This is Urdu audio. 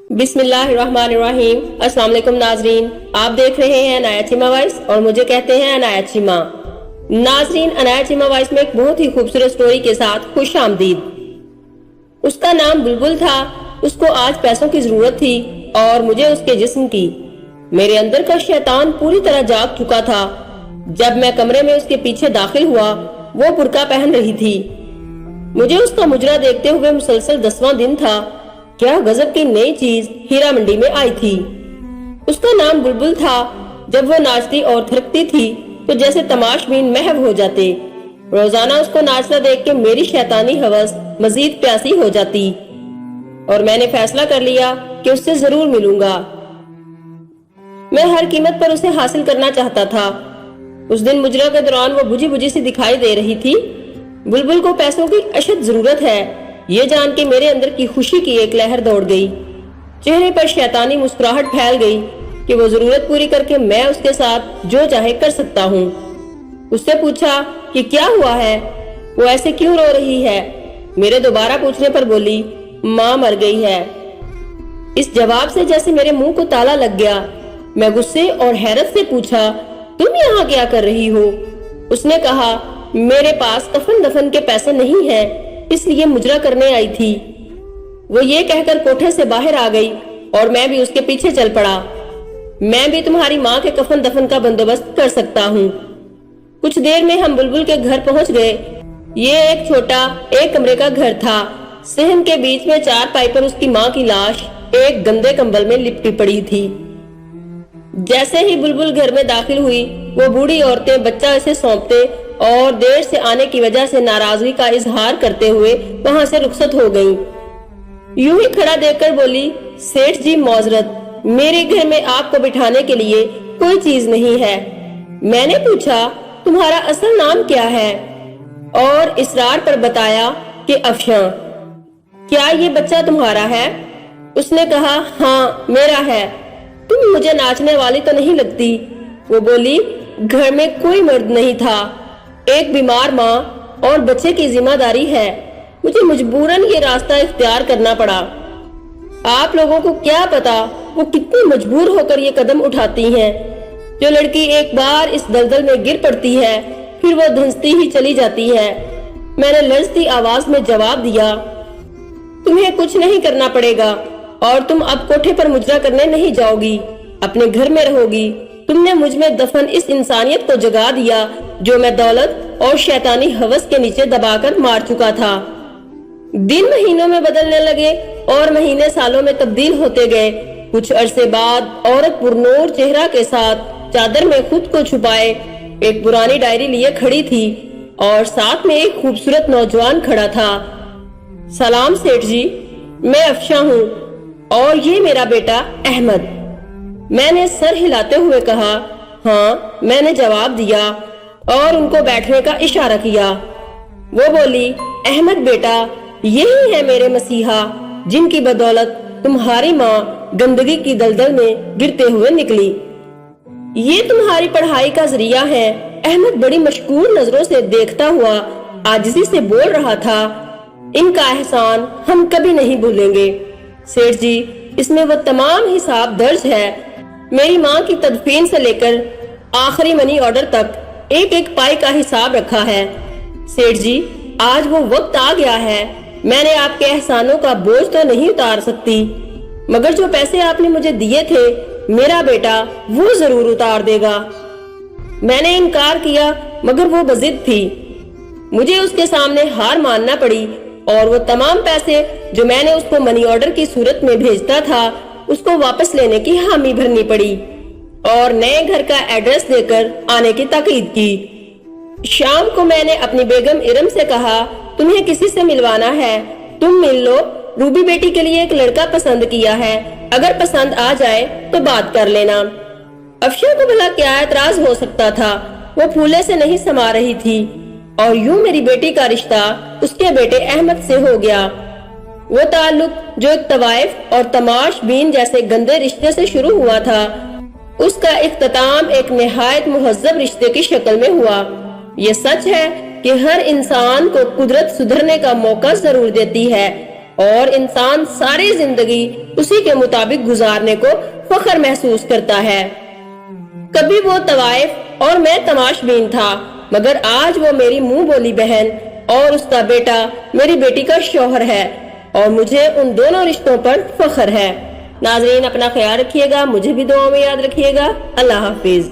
بسم اللہ الرحمن الرحیم۔ السلام علیکم ناظرین، آپ دیکھ رہے ہیں عنایت چیمہ وائس اور مجھے کہتے ہیں عنایت چیمہ۔ ناظرین، عنایت چیمہ وائس میں ایک بہت ہی خوبصورت سٹوری کے ساتھ خوش آمدید۔ اس کا نام بلبل تھا۔ اس کو آج پیسوں کی ضرورت تھی اور مجھے اس کے جسم کی۔ میرے اندر کا شیطان پوری طرح جاگ چکا تھا۔ جب میں کمرے میں اس کے پیچھے داخل ہوا، وہ برقع پہن رہی تھی۔ مجھے اس کا مجرا دیکھتے ہوئے مسلسل 10واں دن تھا۔ کیا غضب کی نئی چیز ہیرا منڈی میں آئی تھی۔ اس کا نام بلبل تھا۔ جب وہ ناچتی اور تھرکتی تھی تو جیسے تماش بین محو ہو جاتے۔ روزانہ اس کو ناچتا دیکھ کے میری شیطانی ہوس مزید پیاسی ہو جاتی اور میں نے فیصلہ کر لیا کہ اس سے ضرور ملوں گا۔ میں ہر قیمت پر اسے حاصل کرنا چاہتا تھا۔ اس دن مجرا کے دوران وہ بجھی بجھی سی دکھائی دے رہی تھی۔ بلبل کو پیسوں کی اشد ضرورت ہے، یہ جان کے میرے اندر کی خوشی کی ایک لہر دوڑ گئی۔ چہرے پر شیطانی مسکراہٹ پھیل گئی کہ وہ ضرورت پوری کر کے میں اس کے ساتھ جو چاہے کر سکتا ہوں۔ اس سے پوچھا کہ کیا ہوا ہے، وہ ایسے کیوں رو رہی ہے۔ میرے دوبارہ پوچھنے پر بولی، ماں مر گئی ہے۔ اس جواب سے جیسے میرے منہ کو تالا لگ گیا۔ میں غصے اور حیرت سے پوچھا، تم یہاں کیا کر رہی ہو؟ اس نے کہا، میرے پاس کفن دفن کے پیسے نہیں ہیں، اس لیے مجرا کرنے آئی تھی۔ وہ یہ کہہ کر کوٹھے سے باہر آ گئی اور میں بھی اس کے پیچھے چل پڑا۔ میں بھی تمہاری ماں کے کفن دفن کا بندوبست کر سکتا ہوں۔ کچھ دیر میں ہم بلبل کے گھر پہنچ گئے۔ یہ ایک چھوٹا ایک کمرے کا گھر تھا۔ صحن کے بیچ میں چارپائی پر اس کی ماں کی لاش ایک گندے کمبل میں لپٹی پڑی تھی۔ جیسے ہی بلبل گھر میں داخل ہوئی، وہ بوڑھی عورتیں بچہ اسے سونپتے اور دیر سے آنے کی وجہ سے ناراضگی کا اظہار کرتے ہوئے وہاں سے رخصت ہو گئیں۔ یوں ہی کھڑا دیکھ کر بولی، سیٹھ جی معذرت، میرے گھر میں آپ کو بٹھانے کے لیے کوئی چیز نہیں ہے۔ میں نے پوچھا، تمہارا اصل نام کیا ہے؟ اور اصرار پر بتایا کہ افشاں۔ کیا یہ بچہ تمہارا ہے؟ اس نے کہا، ہاں میرا ہے۔ تم مجھے ناچنے والی تو نہیں لگتی۔ وہ بولی، گھر میں کوئی مرد نہیں تھا، ایک بیمار ماں اور بچے کی ذمہ داری ہے، مجھے مجبوراً یہ راستہ اختیار کرنا پڑا۔ آپ لوگوں کو کیا پتا وہ کتنی مجبور ہو کر یہ قدم اٹھاتی ہیں۔ جو لڑکی ایک بار اس دلدل میں گر پڑتی ہے پھر وہ دھنستی ہی چلی جاتی ہے۔ میں نے لرزتی آواز میں جواب دیا، تمہیں کچھ نہیں کرنا پڑے گا اور تم اب کوٹھے پر مجرا کرنے نہیں جاؤ گی، اپنے گھر میں رہو گی۔ تم نے مجھ میں دفن اس انسانیت کو جگا دیا جو میں دولت اور شیطانی ہوس کے نیچے دبا کر مار چکا تھا۔ دن مہینوں میں بدلنے لگے اور مہینے سالوں میں تبدیل ہوتے گئے۔ کچھ عرصے بعد عورت پرنور چہرہ کے ساتھ چادر میں خود کو چھپائے ایک پرانی ڈائری لیے کھڑی تھی اور ساتھ میں ایک خوبصورت نوجوان کھڑا تھا۔ سلام سیٹھ جی، میں افشاں ہوں اور یہ میرا بیٹا احمد۔ میں نے سر ہلاتے ہوئے کہا، ہاں۔ میں نے جواب دیا اور ان کو بیٹھنے کا اشارہ کیا۔ وہ بولی، احمد بیٹا، یہی ہے میرے مسیحا جن کی بدولت تمہاری ماں گندگی کی دلدل میں گرتے ہوئے نکلی۔ یہ تمہاری پڑھائی کا ذریعہ ہے۔ احمد بڑی مشکور نظروں سے دیکھتا ہوا عاجزی سے بول رہا تھا، ان کا احسان ہم کبھی نہیں بھولیں گے سیٹھ جی۔ اس میں وہ تمام حساب درج ہے۔ میری ماں کی تدفین سے لے کر آخری منی آرڈر تک ایک ایک پائی کا حساب رکھا ہے سیٹھ جی۔ آج وہ وقت آ گیا ہے، میں نے آپ کے احسانوں کا بوجھ تو نہیں اتار سکتی، مگر جو پیسے آپ نے مجھے دیے تھے میرا بیٹا وہ ضرور اتار دے گا۔ میں نے انکار کیا مگر وہ بضد تھی۔ مجھے اس کے سامنے ہار ماننا پڑی اور وہ تمام پیسے جو میں نے اس کو منی آرڈر کی صورت میں بھیجتا تھا اس کو واپس لینے کی حامی بھرنی پڑی اور نئے گھر کا ایڈریس دے کر آنے کی تاکید کی۔ شام کو میں نے اپنی بیگم ارم سے کہا، تمہیں کسی سے ملوانا ہے تم مل لو، روبی بیٹی کے لیے ایک لڑکا پسند کیا ہے، اگر پسند آ جائے تو بات کر لینا۔ افشاں کو بھلا کیا اعتراض ہو سکتا تھا، وہ پھولے سے نہیں سما رہی تھی اور یوں میری بیٹی کا رشتہ اس کے بیٹے احمد سے ہو گیا۔ وہ تعلق جو ایک طوائف اور تماش بین جیسے گندے رشتے سے شروع ہوا تھا، اس کا اختتام ایک نہایت مہذب رشتے کی شکل میں ہوا۔ یہ سچ ہے کہ ہر انسان کو قدرت سدھرنے کا موقع ضرور دیتی ہے، اور انسان ساری زندگی اسی کے مطابق گزارنے کو فخر محسوس کرتا ہے۔ کبھی وہ طوائف اور میں تماش بین تھا، مگر آج وہ میری منہ بولی بہن اور اس کا بیٹا میری بیٹی کا شوہر ہے، اور مجھے ان دونوں رشتوں پر فخر ہے۔ ناظرین اپنا خیال رکھیے گا، مجھے بھی دعاؤں میں یاد رکھیے گا۔ اللہ حافظ۔